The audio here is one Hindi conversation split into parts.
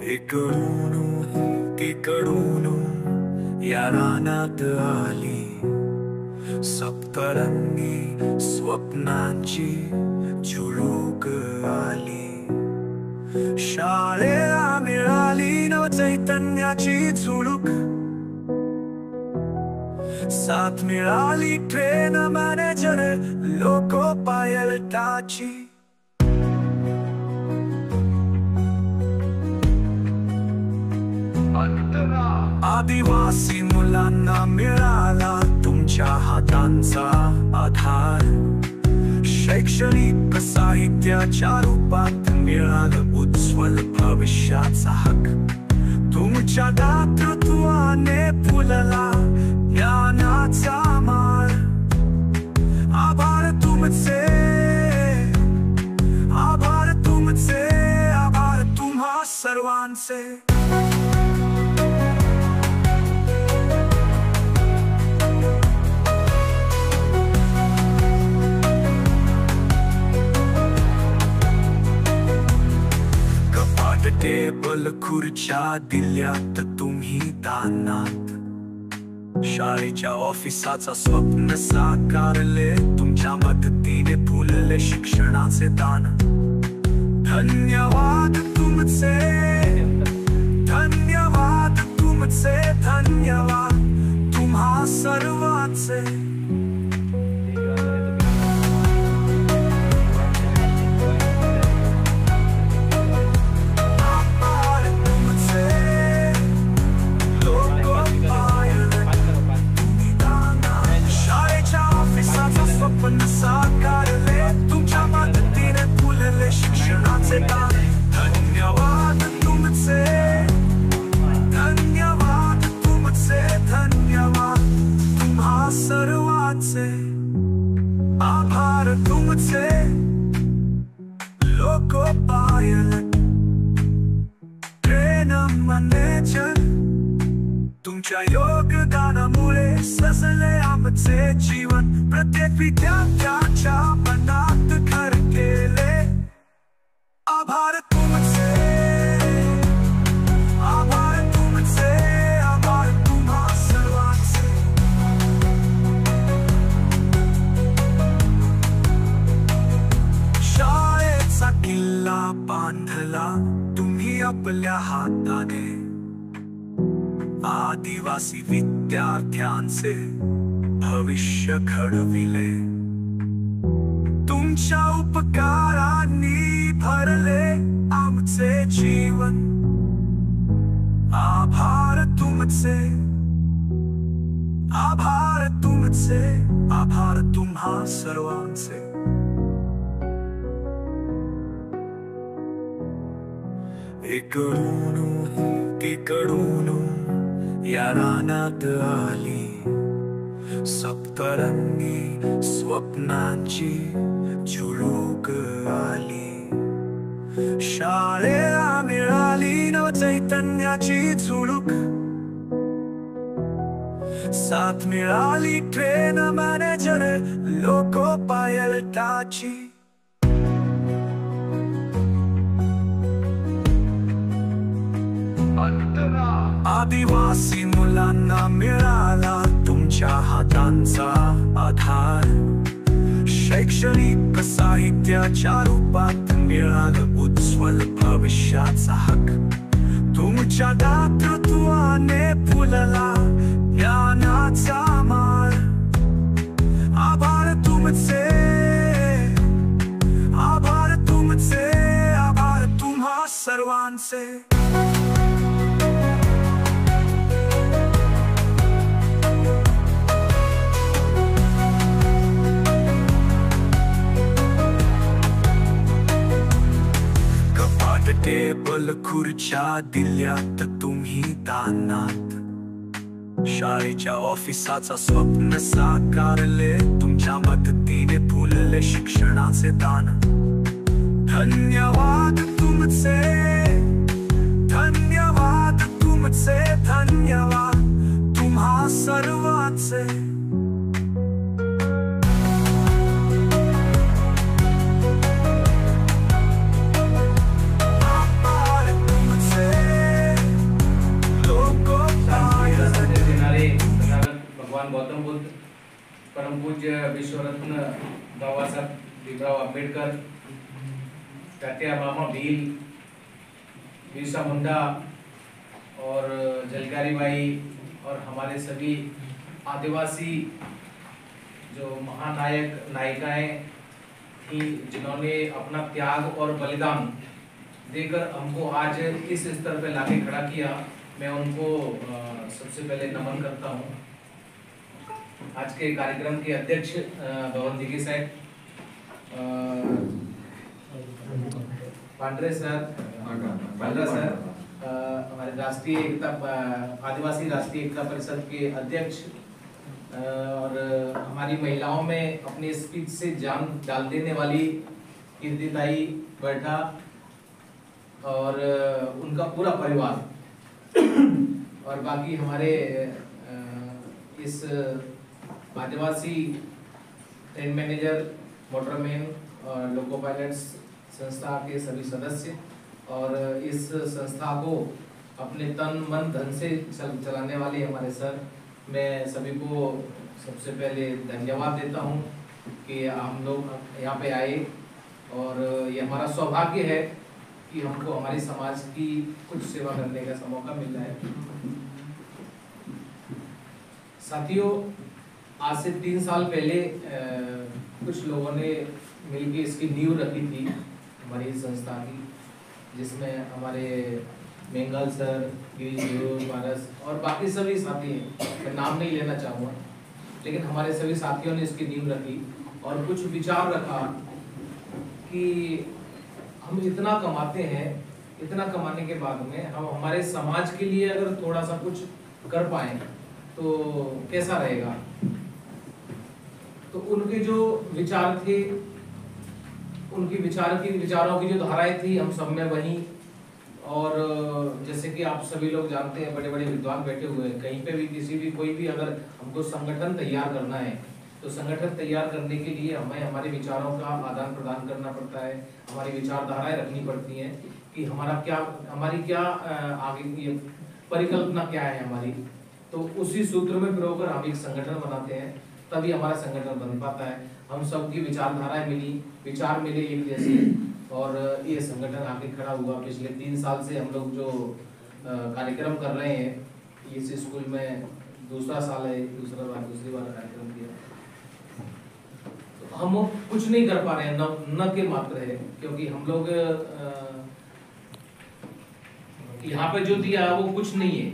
इकडून या रानात आली सप्तरंगी स्वप्नांची झुळूक आली। शाळेला मिळाली नव चैतन्याची झुळूक, साथ मिळाली ट्रेन मॅनेजर लोको पायलटाची। आदिवासी मुलांना मिळाला तुमच्या हातांचा आधार, शैक्षणिक साहित्याच्या रूपात मिळालं उज्ज्वल भविष्याचा हक। तुमच्या दातृत्वाने फुलला ज्ञानाचा माळ। आभार तुमचे, आभार तुमचे, आभार तुम्हा सर्वांचे। टेबल खुर्च्या दिल्यात तुम्ही दानात, शाळेच्या ऑफिसाचा स्वप्न साकारले तुमच्या मदतीने फुलले शिक्षणाचे दान। धन्यवाद तुमचे, धन्यवाद तुमचे, धन्यवाद तुम्हा सर्वांचे। साकारले तुमच्या मदतीने फुलले शिक्षणाचे दान। धन्यवाद तुमचे, धन्यवाद तुमचे, धन्यवाद तुम्हा सर्वांचे। आभार तुमचे लोको पायलट ट्रेन मॅनेजर, तुमच्या योगदानामुळे सजले आमचे जीवन। प्रत्येक विद्यार्थ्याच्या मनात घर केले। आभार तुमचे, आभार तुमचे, आभार तुम्हा सर्वांचे। शाळेचा किल्ला बांधला तुम्ही आपल्या हाताने, आदिवासी विद्यार्थ्यांचे भविष्य घडविले। तुमच्या उपकारांनी भरले आमचे जीवन। आभार तुमचे, आभार तुमचे, आभार तुम्हा सर्वांचे। इकडून या रानात आली सप्तरंगी स्वप्नांची झुळूक आली। शाळेला मिळाली नव चैतन्याची झुळूक, साथ मिळाली ट्रेन मॅनेजर लोको पायलटाची। आदिवासी मुलांना मिळाला तुमच्या हातांचा आधार, शैक्षणिक साहित्याच्या रूपात मिळालं उज्ज्वल भविष्याचा हक। तुमच्या दातृत्वाने फुलला ज्ञानाचा माळ। आभार तुमचे, आभार तुमचे, आभार तुम्हा सर्वांचे। टेबल खुर्च्या दिल्यात तुम्ही दानात, शाळेच्या ऑफिसाचा स्वप्न साकारले तुमच्या मदतीने फुलले शिक्षणाचे दान। धन्यवाद तुमचे, धन्यवाद तुमचे, धन्यवाद तुम्हा सर्वांचे। आभार तुमचे, विश्वरत्न बाबासाहेब भीमराव आंबेडकर, टाटिया मामा भील, बिरसा मुंडा और जलकारी बाई और हमारे सभी आदिवासी जो महानायक नायिकाएं थी जिन्होंने अपना त्याग और बलिदान देकर हमको आज इस स्तर पे लाके खड़ा किया, मैं उनको सबसे पहले नमन करता हूँ। आज के कार्यक्रम के अध्यक्ष भवन दिघे साहब, पांडरे सर, हमारे राष्ट्रीय एकता आदिवासी राष्ट्रीय एकता परिषद के अध्यक्ष और हमारी महिलाओं में अपनी स्पीच से जान डाल देने वाली कीर्तिताई बैठा और उनका पूरा परिवार और बाकी हमारे इस आदिवासी ट्रेन मैनेजर, मोटरमैन और लोको पायलट्स संस्था के सभी सदस्य और इस संस्था को अपने तन मन धन से चलाने वाले हमारे सर, मैं सभी को सबसे पहले धन्यवाद देता हूं कि हम लोग यहाँ पे आए और ये हमारा सौभाग्य है कि हमको हमारे समाज की कुछ सेवा करने का मौका मिल रहा है। साथियों, आज से 3 साल पहले कुछ लोगों ने मिलकर इसकी नींव रखी थी हमारी संस्था की, जिसमें हमारे बेंगाल सर, गिरीश पारस और बाकी सभी साथी हैं, मैं नाम नहीं लेना चाहूँगा, लेकिन हमारे सभी साथियों ने इसकी नींव रखी और कुछ विचार रखा कि हम इतना कमाते हैं, इतना कमाने के बाद में हम हमारे समाज के लिए अगर थोड़ा सा कुछ कर पाए तो कैसा रहेगा। तो उनके जो विचार थे, उनकी विचारों की जो धाराएं थी, हम सब में वही। और जैसे कि आप सभी लोग जानते हैं, बड़े बड़े विद्वान बैठे हुए हैं, कहीं पे भी किसी भी कोई भी अगर हमको संगठन तैयार करना है तो संगठन तैयार करने के लिए हमें हमारे विचारों का आदान प्रदान करना पड़ता है, हमारी विचारधाराएं रखनी पड़ती हैं कि हमारी क्या आगे ये परिकल्पना क्या है हमारी। तो उसी सूत्र में प्रयोग कर हम एक संगठन बनाते हैं, तभी हमारा संगठन बन पाता है। हम सबकी विचारधाराएं मिली, विचार मिले एक जैसे और ये संगठन आके खड़ा हुआ। पिछले 3 साल से हम लोग जो कार्यक्रम कर रहे हैं, इस स्कूल में दूसरा साल है, दूसरी बार कार्यक्रम किया। तो हम कुछ नहीं कर पा रहे हैं, न के मात्र है, क्योंकि हम लोग यहाँ पे जो दिया वो कुछ नहीं है।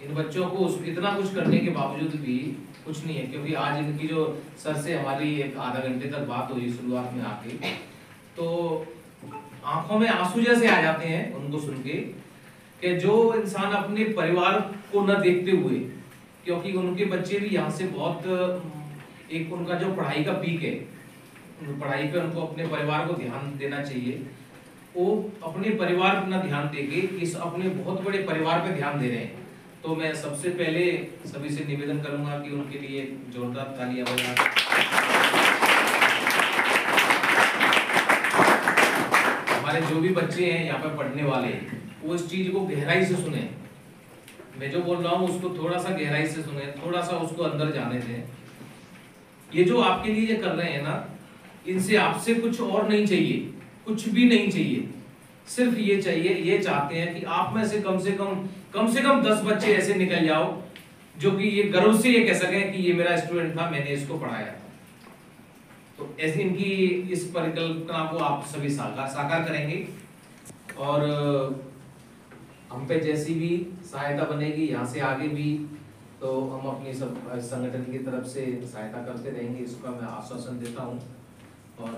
इन बच्चों को इतना कुछ करने के बावजूद भी कुछ नहीं है, क्योंकि आज इनकी जो सर से हमारी एक आधा घंटे तक बात हुई शुरुआत में आके, तो आंखों में आंसू जैसे आ जाते हैं उनको सुन के कि जो इंसान अपने परिवार को न देखते हुए, क्योंकि उनके बच्चे भी यहाँ से बहुत एक उनका जो पढ़ाई का पीक है, पढ़ाई पे उनको अपने परिवार को ध्यान देना चाहिए, वो अपने परिवार पर न ध्यान देके इस अपने बहुत बड़े परिवार पे ध्यान दे रहे हैं। तो मैं सबसे पहले सभी से निवेदन करूंगा कि उनके लिए जोरदार तालियां बजाएं। हमारे जो भी बच्चे हैं यहाँ पे पढ़ने वाले, वो इस चीज को गहराई से सुने। मैं जो बोल रहा हूँ उसको थोड़ा सा गहराई से सुने, थोड़ा सा उसको अंदर जाने दें। ये जो आपके लिए कर रहे हैं ना, इनसे आपसे कुछ और नहीं चाहिए, कुछ भी नहीं चाहिए। सिर्फ ये चाहिए, ये चाहते हैं कि आप में से कम से कम 10 बच्चे ऐसे निकल जाओ जो कि ये गर्व से ये कह सकें कि ये मेरा स्टूडेंट था, मैंने इसको पढ़ाया। तो ऐसी इनकी इस परिकल्पना को आप सभी साकार करेंगे और हम पे जैसी भी सहायता बनेगी यहाँ से आगे भी, तो हम अपनी सब संगठन की तरफ से सहायता करते रहेंगे, इसका मैं आश्वासन देता हूँ। और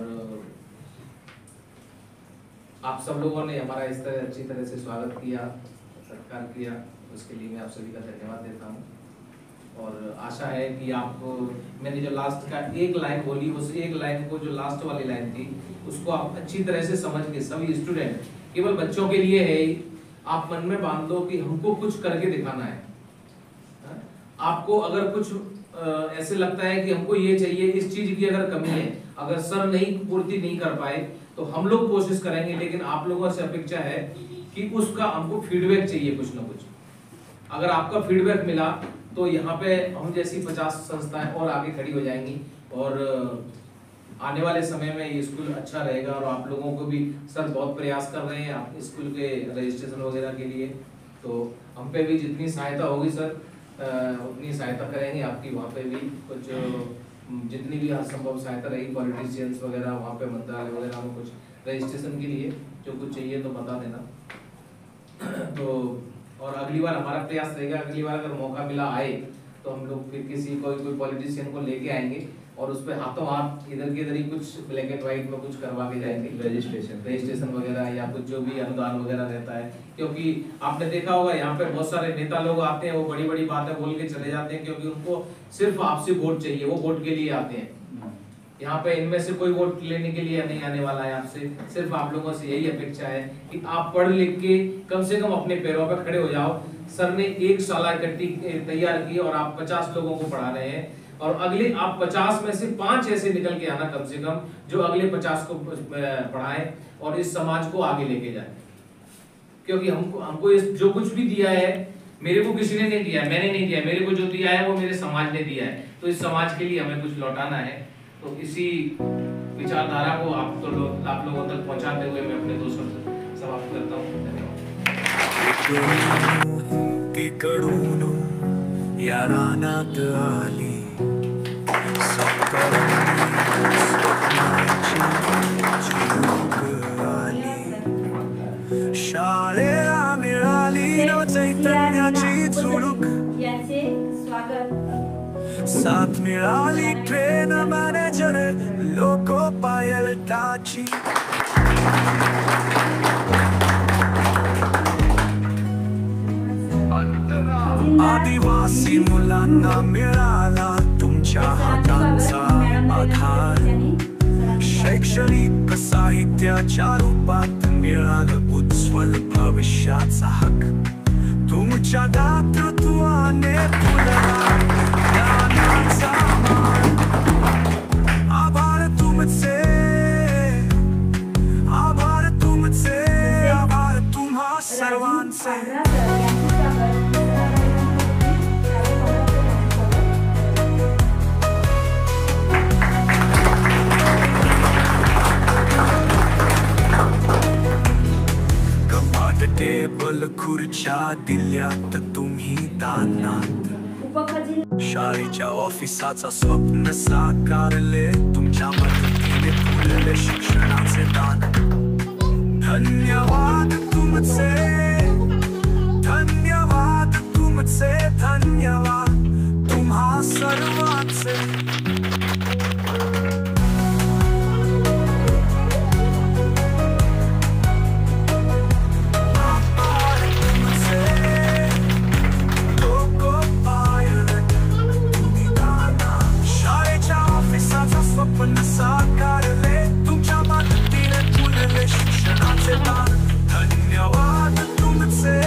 आप सब लोगों ने हमारा इस तरह अच्छी तरह से स्वागत किया, सत्कार किया, उसके लिए मैं आप सभी का धन्यवाद देता हूँ। और आशा है कि आपको मैंने जो लास्ट का एक लाइन बोली, उस एक लाइन को, जो लास्ट वाली लाइन थी, उसको आप अच्छी तरह से समझ के सभी स्टूडेंट, केवल बच्चों के लिए है, आप मन में बांध दो कि हमको कुछ करके दिखाना है। आपको अगर कुछ ऐसे लगता है कि हमको ये चाहिए, इस चीज की अगर कमी है, अगर सर नहीं पूर्ति नहीं कर पाए तो हम लोग कोशिश करेंगे, लेकिन आप लोगों से अपेक्षा है कि उसका हमको फीडबैक चाहिए कुछ ना कुछ। अगर आपका फीडबैक मिला तो यहाँ पे हम जैसी 50 संस्थाएं और आगे खड़ी हो जाएंगी, और आने वाले समय में ये स्कूल अच्छा रहेगा। और आप लोगों को भी सर बहुत प्रयास कर रहे हैं आप स्कूल के रजिस्ट्रेशन वगैरह के लिए, तो हम पे भी जितनी सहायता होगी सर उतनी सहायता करेंगे आपकी। वहाँ पे भी कुछ जितनी भी असंभव सहायता रहेगी, पॉलिटिशियंस वगैरह वहाँ पे मंत्रालय वगैरह में कुछ रजिस्ट्रेशन के लिए जो कुछ चाहिए तो बता देना। तो और अगली बार हमारा प्रयास रहेगा, अगली बार अगर मौका मिला आए तो हम लोग फिर किसी कोई पॉलिटिशियन को लेके आएंगे और उस पर हाथों हाथ इधर की इधर ही कुछ ब्लैक एंड व्हाइट में कुछ करवा के जाएंगे, रजिस्ट्रेशन वगैरह या कुछ जो भी अनुदान वगैरह रहता है। क्योंकि आपने देखा होगा यहाँ पे बहुत सारे नेता लोग आते हैं, वो बड़ी बड़ी बातें बोल के चले जाते हैं क्योंकि उनको सिर्फ आपसे वोट चाहिए, वो वोट के लिए आते हैं। यहाँ पे इनमें से कोई वोट लेने के लिए नहीं आने वाला है आपसे, सिर्फ आप लोगों से यही अपेक्षा है कि आप पढ़ लिख के कम से कम अपने पैरों पर खड़े हो जाओ। सर ने एक शाला इकट्ठी तैयार की और आप 50 लोगों को पढ़ा रहे हैं, और अगले आप 50 में से 5 ऐसे निकल के आना कम से कम जो अगले 50 को पढ़ाएं और इस समाज को आगे लेके जाए। क्योंकि हमको जो कुछ भी दिया है मेरे को किसी ने नहीं दिया, मैंने नहीं दिया, मेरे को जो दिया है वो मेरे समाज ने दिया है, तो इस समाज के लिए हमें कुछ लौटाना है। तो इसी विचारधारा को आप लोगों तक पहुंचाते हुए मैं अपने 2 शब्द समाप्त करता हूँ। धन्यवाद। शाळेला मिळाली न चैतन्याची झुळूक, यांचे स्वागत। साथ मिळाली ट्रेन मॅनेजर लोको पायलटाची, आदिवासी मुलांना मिळाला तुमच्या हातांचा आधार, शैक्षणिक साहित्याच्या रूपात मिळालं उज्ज्वल भविष्याचा हक, तुमच्या दातृत्वाने फुलला ज्ञानाचा मान। आभार तुमचे, आभार तुमचे, आभार तुम्हा सर्वांचे। टेबल खुर्च्या दिल्यात तुम्ही दानात, शाळेच्या ऑफिसाचा स्वप्न साकारले तुमच्या मदतीने फुलले शिक्षणाचे दान। धन्यवाद तुमचे, धन्यवाद तुमचे, धन्यवाद तुम्हा सर्वांचे। स्वप्न साकारले तुमच्या मदतीने फुलले शिक्षणाचे दान। धन्यवाद तुमचे,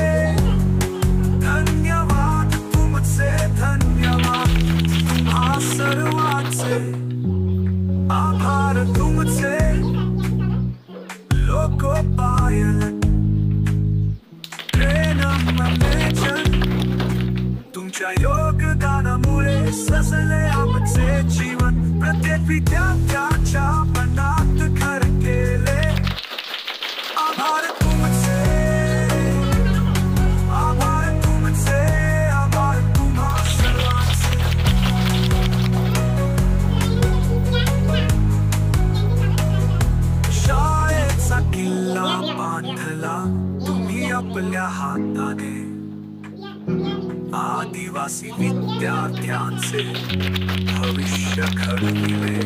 धन्यवाद तुमचे, धन्यवाद तुम्हा सर्वांचे। आभार तुमचे लोको पायलट ट्रेन मॅनेजर, तुमच्या योगदानामुळे सजले आमचे जीवन, प्रत्येक विद्यार्थ्याच्या मनात घर केले। आभार तुमचे, आभार तुमचे, आभार तुम्हा सर्वांचे। शाळेचा किल्ला बांधला तुम्ही आपल्या हाताने, आदिवासी विद्यार्थ्यांचे भविष्य घडविले,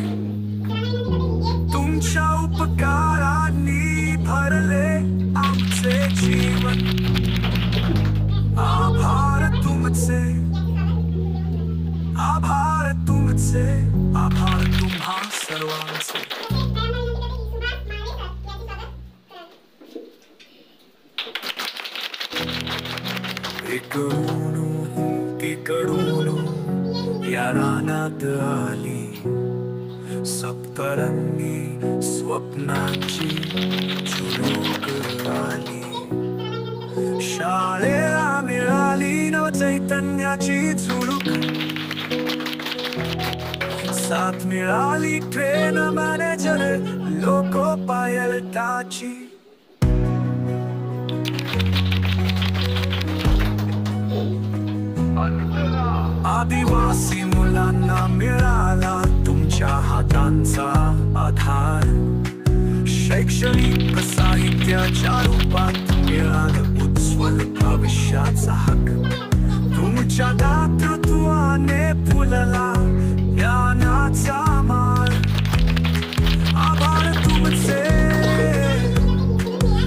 तुमच्या उपकारांनी भरले आमचे जीवन। आभार तुमचे, आभार तुमचे, आभार तुम्हा सर्वांचे। इकडून या रानात आली सप्तरंगी स्वप्नांची झुळूक आली, शाळेला मिळाली न चैतन्याची झुळूक, साथ मिळाली ट्रेन मॅनेजर लोको पायलटाची. आदिवासी मुलांना मिळाला तुमच्या हातांचा आधार. शैक्षणिक साहित्याच्या रूपात मिळालं उज्ज्वल भविष्याचा हक. तुमच्या दातृत्वाने फुलला ज्ञानाचा माळ. आभार तुमचे,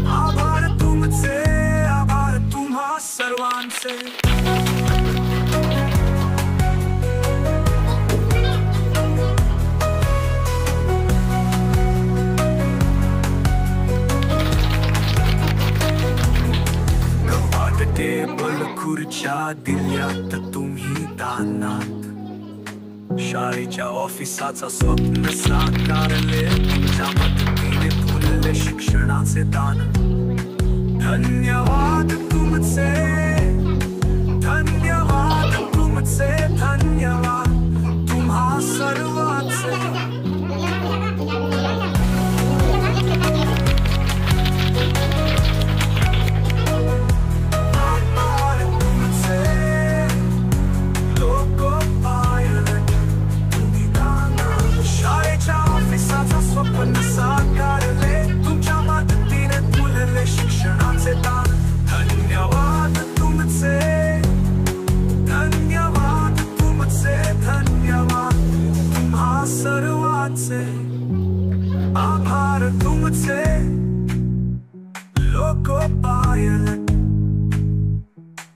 आभार तुमचे, आभार तुम्हा सर्वांचे. टेबल खुर्च्या दिल्यात तुम्ही दानात. शाळेच्या ऑफिसाचा स्वप्न साकारले तुमच्या मदतीने फुलले शिक्षणाचे दान. धन्यवाद तुमचे, धन्यवाद तुमचे, धन्यवाद तुम्हा सर्वांचे. स्वप्न साकारले तुमच्या मदतीने फुलले शिक्षणाचे दान. धन्यवाद तुमचे, धन्यवाद तुमचे, धन्यवाद तुम्हा सर्वांचे. आभार तुमचे लोको पायलट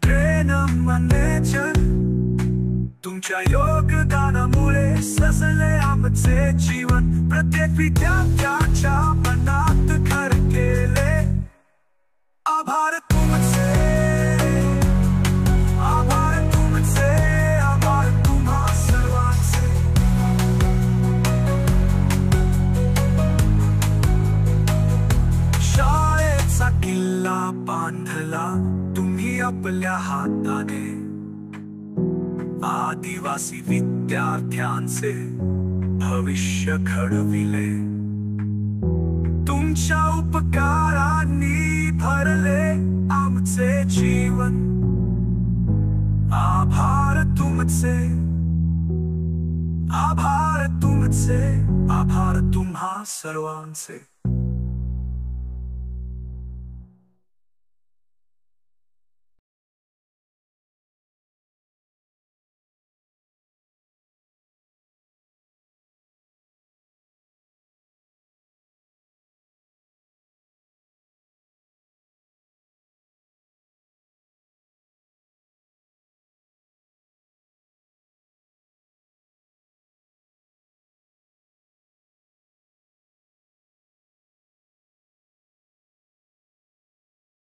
ट्रेन मॅनेजर. तुमच्या योगदानामुळे सजले आमचे जीवन. प्रत्येक विद्यार्थ्याच्या मनात घर केले. आभार तुमचे, आभार तुमचे, आभार तुम्हा सर्वांचे. शाळेचा किल्ला बांधला तुम्ही आपल्या हाताने. आदिवासी विद्यार्थ्यांचे भविष्य घडविले. तुमच्या उपकारांनी भरले आमचे जीवन. आभार तुमचे, आभार तुमचे, आभार तुम्हा सर्वांचे.